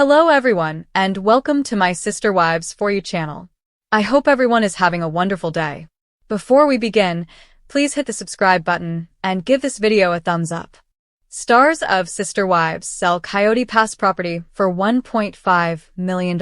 Hello everyone, and welcome to my Sister Wives For You channel. I hope everyone is having a wonderful day. Before we begin, please hit the subscribe button and give this video a thumbs up. Stars of Sister Wives sell Kody Pass property for $1.5 million.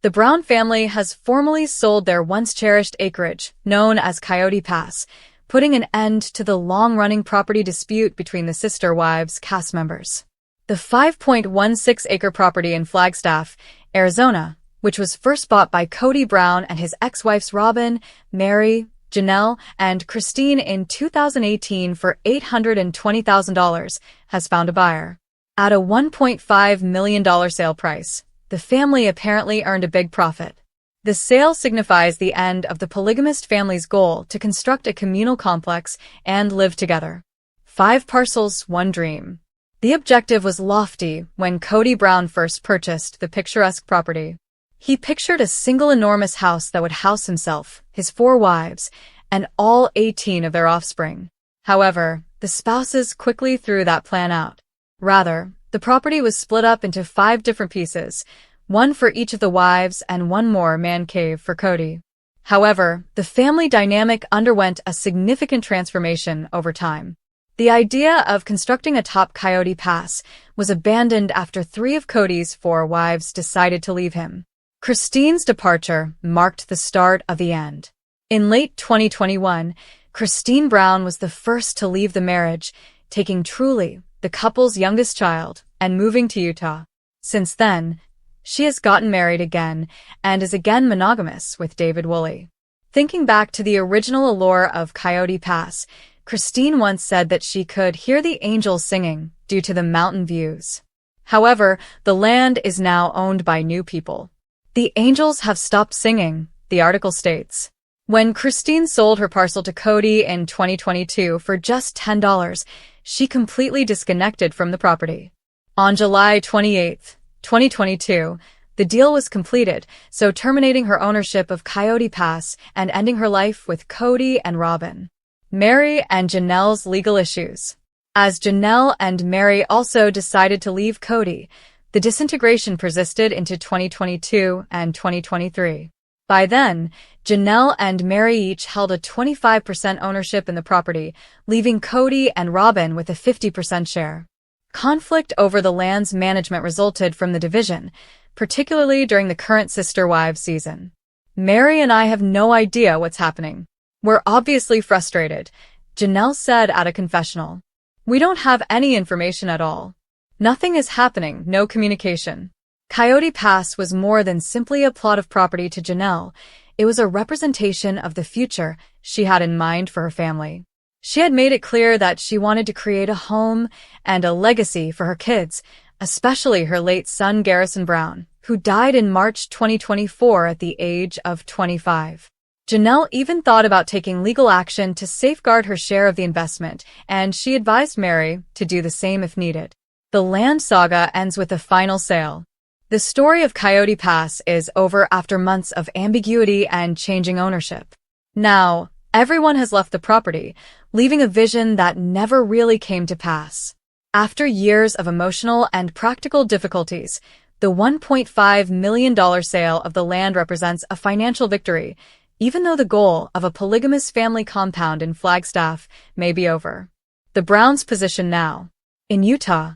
The Brown family has formally sold their once-cherished acreage, known as Kody Pass, putting an end to the long-running property dispute between the Sister Wives cast members. The 5.16-acre property in Flagstaff, Arizona, which was first bought by Robyn Brown and his ex-wives Robyn, Mary, Janelle, and Christine in 2018 for $820,000, has found a buyer. At a $1.5 million sale price, the family apparently earned a big profit. The sale signifies the end of the polygamist family's goal to construct a communal complex and live together. 5 parcels, 1 dream. The objective was lofty when Robyn Brown first purchased the picturesque property. He pictured a single enormous house that would house himself, his 4 wives, and all 18 of their offspring. However, the spouses quickly threw that plan out. Rather, the property was split up into 5 different pieces, 1 for each of the wives and 1 more man cave for Kody. However, the family dynamic underwent a significant transformation over time. The idea of constructing atop Kody Pass was abandoned after 3 of Kody's 4 wives decided to leave him. Christine's departure marked the start of the end. In late 2021, Robyn Brown was the first to leave the marriage, taking Truly, the couple's youngest child, and moving to Utah. Since then, she has gotten married again and is again monogamous with David Woolley. Thinking back to the original allure of Kody Pass, Christine once said that she could hear the angels singing due to the mountain views. However, the land is now owned by new people. The angels have stopped singing, the article states. When Christine sold her parcel to Kody in 2022 for just $10, she completely disconnected from the property. On July 28, 2022, the deal was completed, so terminating her ownership of Kody Pass and ending her life with Kody and Robyn. Mary and Janelle's legal issues. As Janelle and Mary also decided to leave Kody, the disintegration persisted into 2022 and 2023. By then, Janelle and Mary each held a 25% ownership in the property, leaving Kody and Robyn with a 50% share. Conflict over the land's management resulted from the division, particularly during the current Sister Wives season. Mary and I have no idea what's happening. We're obviously frustrated, Janelle said at a confessional. We don't have any information at all. Nothing is happening, no communication. Kody Pass was more than simply a plot of property to Janelle. It was a representation of the future she had in mind for her family. She had made it clear that she wanted to create a home and a legacy for her kids, especially her late son Garrison Brown, who died in March 2024 at the age of 25. Janelle even thought about taking legal action to safeguard her share of the investment, and she advised Mary to do the same if needed. The land saga ends with a final sale. The story of Kody Pass is over after months of ambiguity and changing ownership. Now, everyone has left the property, leaving a vision that never really came to pass. After years of emotional and practical difficulties, the $1.5 million sale of the land represents a financial victory, even though the goal of a polygamous family compound in Flagstaff may be over. The Browns' position now. In Utah,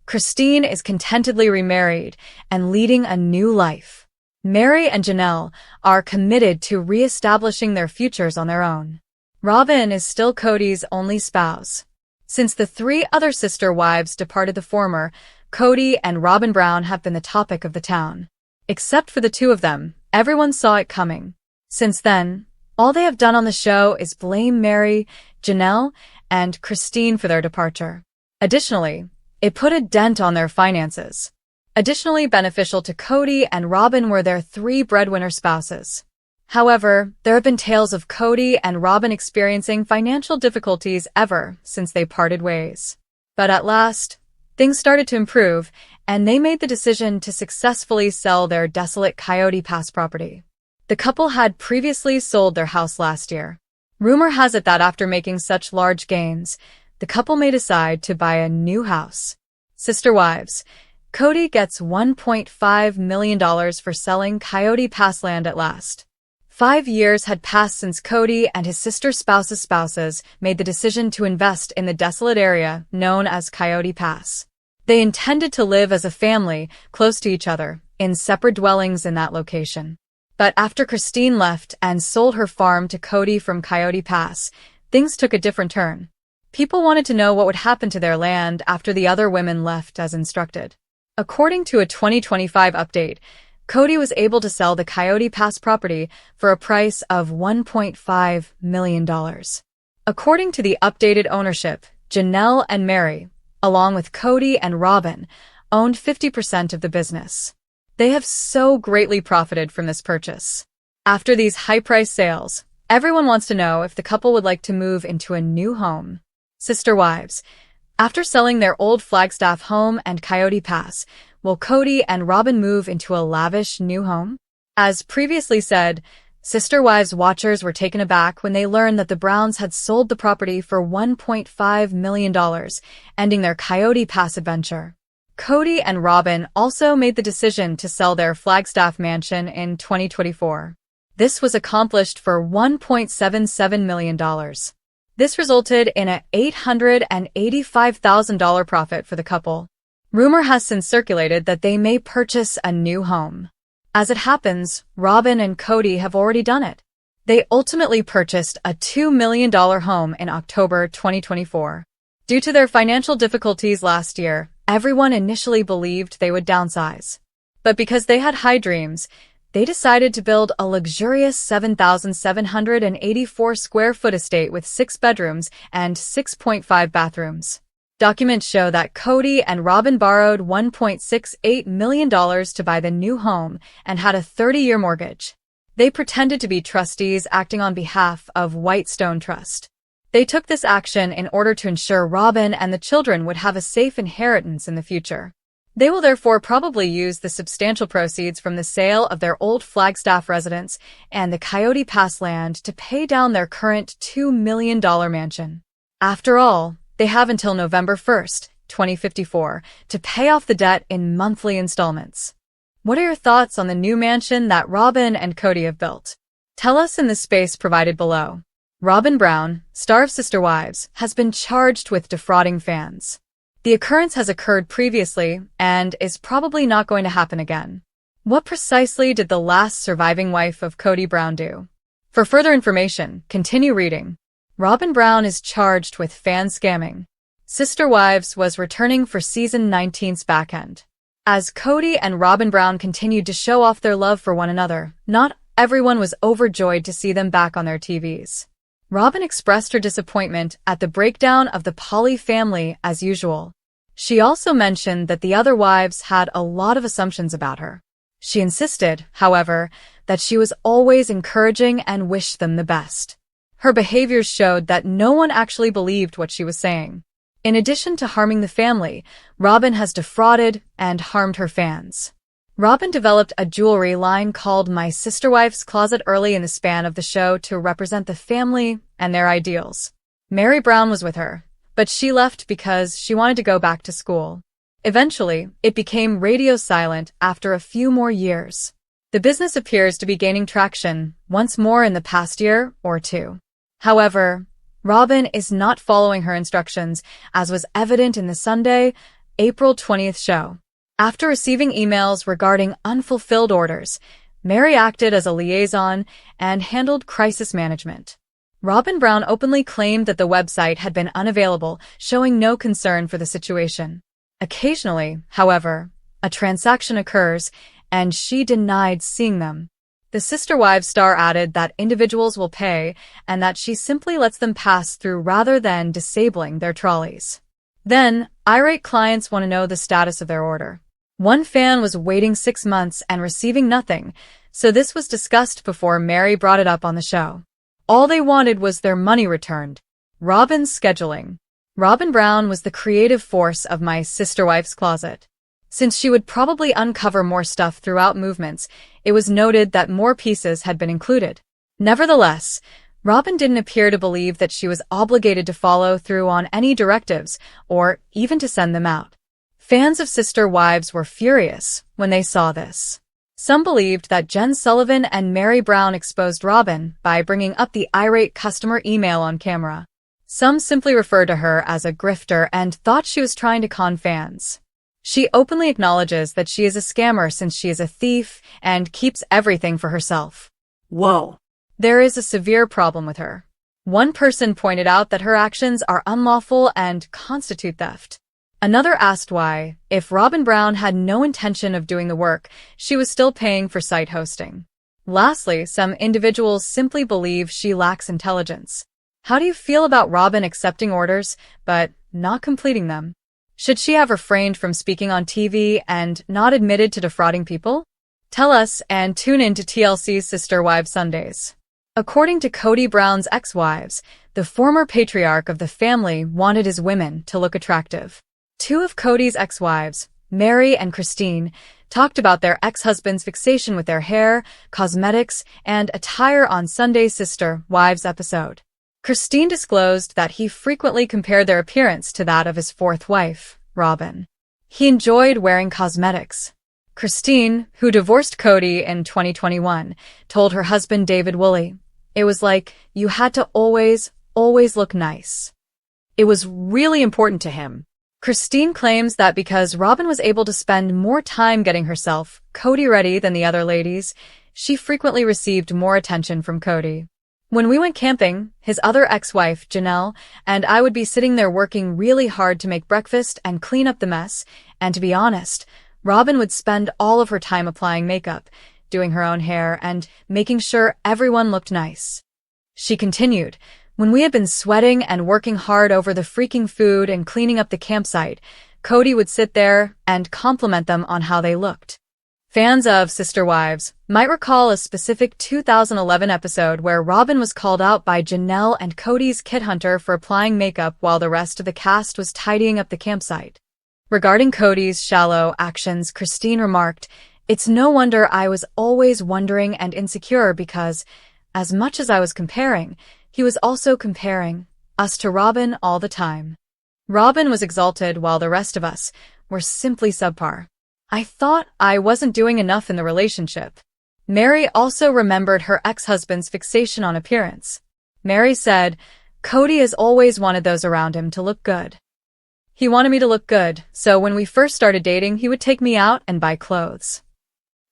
Christine is contentedly remarried and leading a new life. Mary and Janelle are committed to re-establishing their futures on their own. Robyn is still Kody's only spouse. Since the 3 other sister wives departed the former, Kody and Robyn Brown have been the topic of the town. Except for the 2 of them, everyone saw it coming. Since then, all they have done on the show is blame Mary, Janelle, and Christine for their departure. Additionally, it put a dent on their finances. Additionally beneficial to Kody and Robyn were their 3 breadwinner spouses. However, there have been tales of Kody and Robyn experiencing financial difficulties ever since they parted ways. But at last, things started to improve, and they made the decision to successfully sell their desolate Kody Pass property. The couple had previously sold their house last year. Rumor has it that after making such large gains, the couple may decide to buy a new house. Sister Wives, Kody gets $1.5 million for selling Coyote Pass land at last. 5 years had passed since Kody and his sister's spouses made the decision to invest in the desolate area known as Coyote Pass. They intended to live as a family, close to each other, in separate dwellings in that location. But after Christine left and sold her farm to Kody from Coyote Pass, things took a different turn. People wanted to know what would happen to their land after the other women left as instructed. According to a 2025 update, Kody was able to sell the Coyote Pass property for a price of $1.5 million. According to the updated ownership, Janelle and Mary, along with Kody and Robyn, owned 50% of the business. They have so greatly profited from this purchase. After these high-priced sales, everyone wants to know if the couple would like to move into a new home. Sister wives, after selling their old Flagstaff home and Coyote Pass, will Kody and Robyn move into a lavish new home? As previously said, Sister Wives watchers were taken aback when they learned that the Browns had sold the property for $1.5 million, ending their Coyote Pass adventure. Kody and Robyn also made the decision to sell their Flagstaff mansion in 2024. This was accomplished for $1.77 million. This resulted in an $885,000 profit for the couple. Rumor has since circulated that they may purchase a new home. As it happens, Robyn and Kody have already done it. They ultimately purchased a $2 million home in October 2024. Due to their financial difficulties last year, everyone initially believed they would downsize. But because they had high dreams, they decided to build a luxurious 7,784 square foot estate with 6 bedrooms and 6.5 bathrooms. Documents show that Kody and Robyn borrowed $1.68 million to buy the new home and had a 30-year mortgage. They pretended to be trustees acting on behalf of Whitestone Trust. They took this action in order to ensure Robyn and the children would have a safe inheritance in the future. They will therefore probably use the substantial proceeds from the sale of their old Flagstaff residence and the Coyote Pass land to pay down their current $2 million mansion. After all, they have until November 1st, 2054, to pay off the debt in monthly installments. What are your thoughts on the new mansion that Robyn and Kody have built? Tell us in the space provided below. Robyn Brown, star of Sister Wives, has been charged with defrauding fans. The occurrence has occurred previously and is probably not going to happen again. What precisely did the last surviving wife of Kody Brown do? For further information, continue reading. Robyn Brown is charged with fan scamming. Sister Wives was returning for season 19's backend. As Kody and Robyn Brown continued to show off their love for one another, not everyone was overjoyed to see them back on their TVs. Robyn expressed her disappointment at the breakdown of the Poly family as usual. She also mentioned that the other wives had a lot of assumptions about her. She insisted, however, that she was always encouraging and wished them the best. Her behaviors showed that no one actually believed what she was saying. In addition to harming the family, Robyn has defrauded and harmed her fans. Robyn developed a jewelry line called My Sister Wife's Closet early in the span of the show to represent the family and their ideals. Mary Brown was with her, but she left because she wanted to go back to school. Eventually, it became radio silent after a few more years. The business appears to be gaining traction once more in the past year or two. However, Robyn is not following her instructions, as was evident in the Sunday, April 20th show. After receiving emails regarding unfulfilled orders, Mary acted as a liaison and handled crisis management. Robyn Brown openly claimed that the website had been unavailable, showing no concern for the situation. Occasionally, however, a transaction occurs, and she denied seeing them. The Sister Wives star added that individuals will pay and that she simply lets them pass through rather than disabling their trolleys. Then, irate clients want to know the status of their order. One fan was waiting 6 months and receiving nothing, so this was discussed before Mary brought it up on the show. All they wanted was their money returned. Robyn's scheduling. Robyn Brown was the creative force of My Sister Wife's Closet. Since she would probably uncover more stuff throughout movements, it was noted that more pieces had been included. Nevertheless, Robyn didn't appear to believe that she was obligated to follow through on any directives or even to send them out. Fans of Sister Wives were furious when they saw this. Some believed that Jen Sullivan and Mary Brown exposed Robyn by bringing up the irate customer email on camera. Some simply referred to her as a grifter and thought she was trying to con fans. She openly acknowledges that she is a scammer since she is a thief and keeps everything for herself. Whoa. There is a severe problem with her. One person pointed out that her actions are unlawful and constitute theft. Another asked why, if Robyn Brown had no intention of doing the work, she was still paying for site hosting. Lastly, some individuals simply believe she lacks intelligence. How do you feel about Robyn accepting orders, but not completing them? Should she have refrained from speaking on TV and not admitted to defrauding people? Tell us and tune in to TLC's Sister Wives Sundays. According to Kody Brown's ex-wives, the former patriarch of the family wanted his women to look attractive. Two of Kody's ex-wives, Mary and Christine, talked about their ex-husband's fixation with their hair, cosmetics, and attire on Sunday's Sister Wives episode. Christine disclosed that he frequently compared their appearance to that of his fourth wife, Robyn. He enjoyed wearing cosmetics. Christine, who divorced Kody in 2021, told her husband David Woolley, "It was like you had to always look nice." It was really important to him. Christine claims that because Robyn was able to spend more time getting herself Kody ready than the other ladies, she frequently received more attention from Kody. When we went camping, his other ex-wife, Janelle, and I would be sitting there working really hard to make breakfast and clean up the mess, and to be honest, Robyn would spend all of her time applying makeup, doing her own hair, and making sure everyone looked nice. She continued, "When we had been sweating and working hard over the freaking food and cleaning up the campsite, Kody would sit there and compliment them on how they looked." Fans of Sister Wives might recall a specific 2011 episode where Robyn was called out by Janelle and Kody's kid hunter for applying makeup while the rest of the cast was tidying up the campsite. Regarding Kody's shallow actions, Christine remarked, "It's no wonder I was always wondering and insecure because, as much as I was comparing, he was also comparing us to Robyn all the time. Robyn was exalted while the rest of us were simply subpar. I thought I wasn't doing enough in the relationship." Mary also remembered her ex-husband's fixation on appearance. Mary said, "Kody has always wanted those around him to look good. He wanted me to look good, so when we first started dating, he would take me out and buy clothes."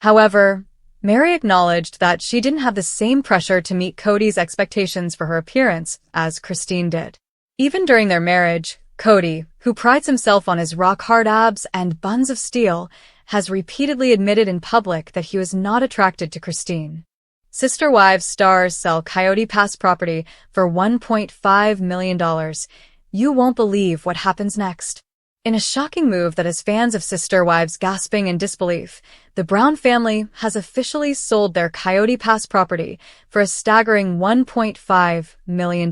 However, Mary acknowledged that she didn't have the same pressure to meet Kody's expectations for her appearance as Christine did. Even during their marriage, Kody, who prides himself on his rock-hard abs and buns of steel, has repeatedly admitted in public that he was not attracted to Christine. Sister Wives stars sell Coyote Pass property for $1.5 million. You won't believe what happens next. In a shocking move that has fans of Sister Wives gasping in disbelief, the Brown family has officially sold their Coyote Pass property for a staggering $1.5 million.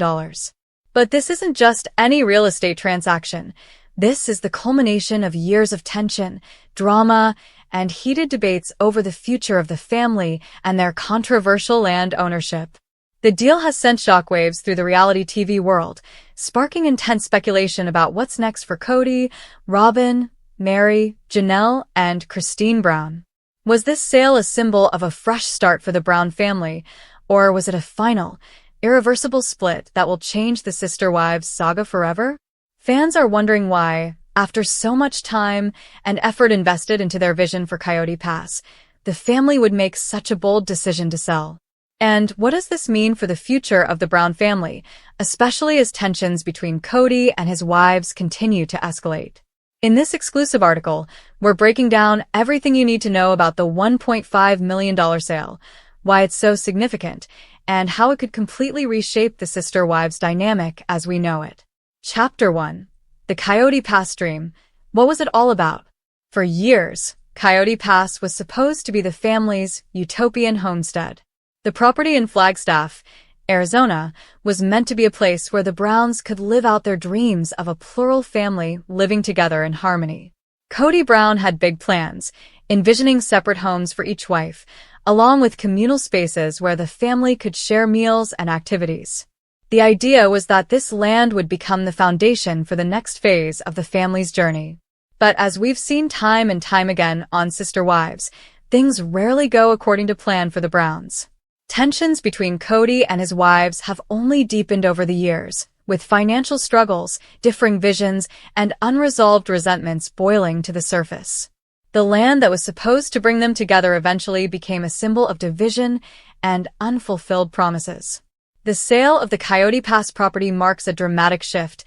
But this isn't just any real estate transaction. This is the culmination of years of tension, drama, and heated debates over the future of the family and their controversial land ownership. The deal has sent shockwaves through the reality TV world, sparking intense speculation about what's next for Kody, Robyn, Mary, Janelle, and Christine Brown. Was this sale a symbol of a fresh start for the Brown family, or was it a final, irreversible split that will change the Sister Wives saga forever? Fans are wondering why, after so much time and effort invested into their vision for Coyote Pass, the family would make such a bold decision to sell. And what does this mean for the future of the Brown family, especially as tensions between Kody and his wives continue to escalate? In this exclusive article, we're breaking down everything you need to know about the $1.5 million sale, why it's so significant, and how it could completely reshape the Sister Wives dynamic as we know it. Chapter 1. The Coyote Pass Dream. What was it all about? For years, Coyote Pass was supposed to be the family's utopian homestead. The property in Flagstaff, Arizona, was meant to be a place where the Browns could live out their dreams of a plural family living together in harmony. Kody Brown had big plans, envisioning separate homes for each wife, along with communal spaces where the family could share meals and activities. The idea was that this land would become the foundation for the next phase of the family's journey. But as we've seen time and time again on Sister Wives, things rarely go according to plan for the Browns. Tensions between Kody and his wives have only deepened over the years, with financial struggles, differing visions, and unresolved resentments boiling to the surface. The land that was supposed to bring them together eventually became a symbol of division and unfulfilled promises. The sale of the Coyote Pass property marks a dramatic shift,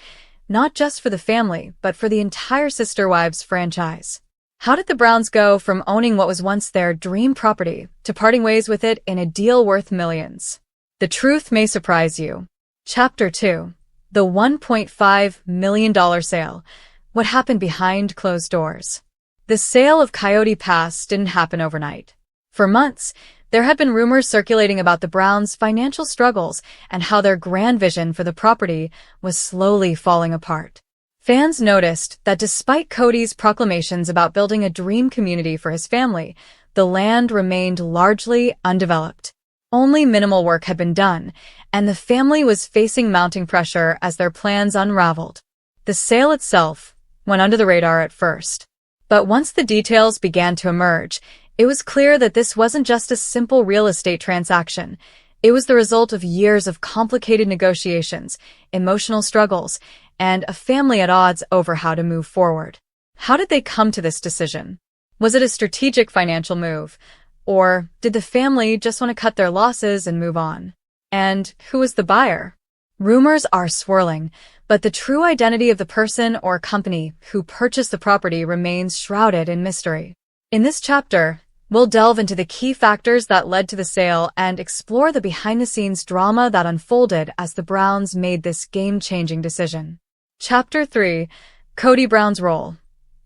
not just for the family, but for the entire Sister Wives franchise. How did the Browns go from owning what was once their dream property to parting ways with it in a deal worth millions? The truth may surprise you. Chapter 2. The $1.5 million sale. What happened behind closed doors? The sale of Coyote Pass didn't happen overnight. For months, there had been rumors circulating about the Browns' financial struggles and how their grand vision for the property was slowly falling apart. Fans noticed that despite Kody's proclamations about building a dream community for his family, the land remained largely undeveloped. Only minimal work had been done, and the family was facing mounting pressure as their plans unraveled. The sale itself went under the radar at first. But once the details began to emerge, it was clear that this wasn't just a simple real estate transaction. It was the result of years of complicated negotiations, emotional struggles, and a family at odds over how to move forward. How did they come to this decision? Was it a strategic financial move? Or did the family just want to cut their losses and move on? And who was the buyer? Rumors are swirling, but the true identity of the person or company who purchased the property remains shrouded in mystery. In this chapter, we'll delve into the key factors that led to the sale and explore the behind-the-scenes drama that unfolded as the Browns made this game-changing decision. Chapter 3. Kody Brown's role.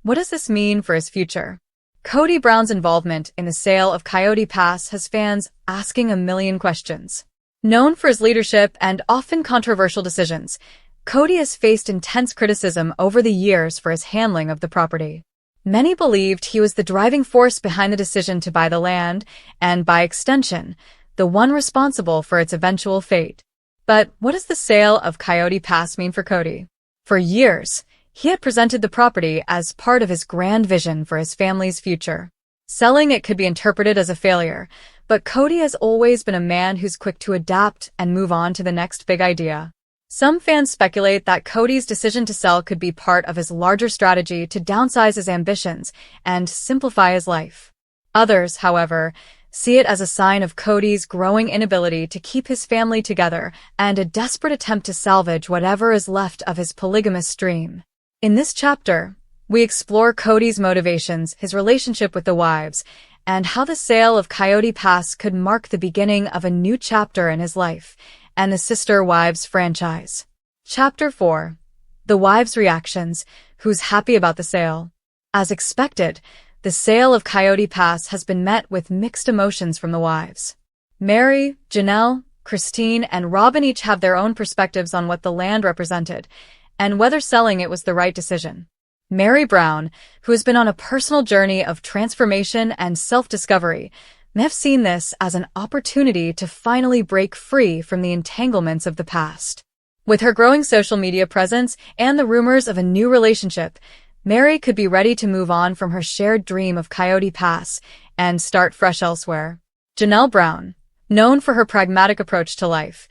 What does this mean for his future? Kody Brown's involvement in the sale of Coyote Pass has fans asking a million questions. Known for his leadership and often controversial decisions, Kody has faced intense criticism over the years for his handling of the property. Many believed he was the driving force behind the decision to buy the land, and by extension, the one responsible for its eventual fate. But what does the sale of Coyote Pass mean for Kody? For years, he had presented the property as part of his grand vision for his family's future. Selling it could be interpreted as a failure, but Kody has always been a man who's quick to adapt and move on to the next big idea. Some fans speculate that Kody's decision to sell could be part of his larger strategy to downsize his ambitions and simplify his life. Others, however, see it as a sign of Kody's growing inability to keep his family together and a desperate attempt to salvage whatever is left of his polygamous dream. In this chapter, we explore Kody's motivations, his relationship with the wives, and how the sale of Coyote Pass could mark the beginning of a new chapter in his life and the Sister Wives franchise. Chapter 4. The Wives' Reactions. Who's happy about the sale? As expected, the sale of Coyote Pass has been met with mixed emotions from the wives. Mary, Janelle, Christine, and Robyn each have their own perspectives on what the land represented and whether selling it was the right decision. Mary Brown, who has been on a personal journey of transformation and self-discovery, may have seen this as an opportunity to finally break free from the entanglements of the past. With her growing social media presence and the rumors of a new relationship, Mary could be ready to move on from her shared dream of Coyote Pass and start fresh elsewhere. Janelle Brown, known for her pragmatic approach to life,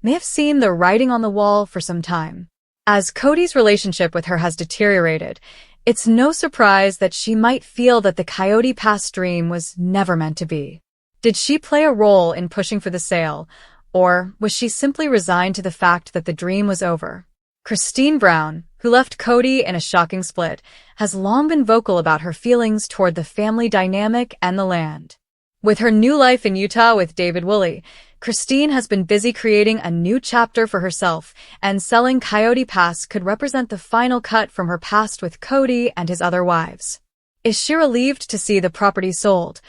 may have seen the writing on the wall for some time. As Kody's relationship with her has deteriorated, it's no surprise that she might feel that the Coyote Pass dream was never meant to be. Did she play a role in pushing for the sale, or was she simply resigned to the fact that the dream was over? Christine Brown, who left Kody in a shocking split, has long been vocal about her feelings toward the family dynamic and the land. With her new life in Utah with David Woolley, Christine has been busy creating a new chapter for herself, and selling Coyote Pass could represent the final cut from her past with Kody and his other wives. Is she relieved to see the property sold,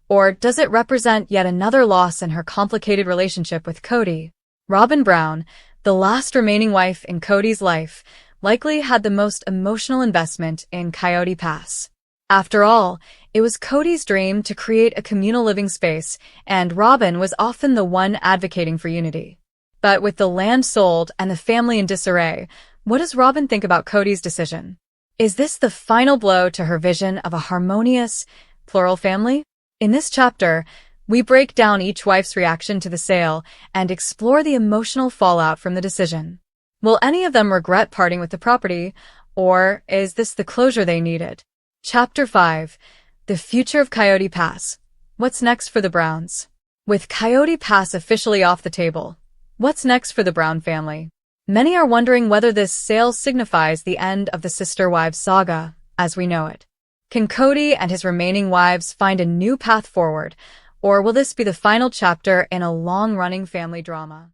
or does it represent yet another loss in her complicated relationship with Kody? Robyn Brown, the last remaining wife in Kody's life, likely had the most emotional investment in Coyote Pass. After all, it was Kody's dream to create a communal living space, and Robyn was often the one advocating for unity. But with the land sold and the family in disarray, what does Robyn think about Kody's decision? Is this the final blow to her vision of a harmonious, plural family? In this chapter, we break down each wife's reaction to the sale and explore the emotional fallout from the decision. Will any of them regret parting with the property, or is this the closure they needed? Chapter 5. The Future of Coyote Pass. What's next for the Browns? With Coyote Pass officially off the table, what's next for the Brown family? Many are wondering whether this sale signifies the end of the sister wives saga as we know it. Can Kody and his remaining wives find a new path forward, or will this be the final chapter in a long-running family drama?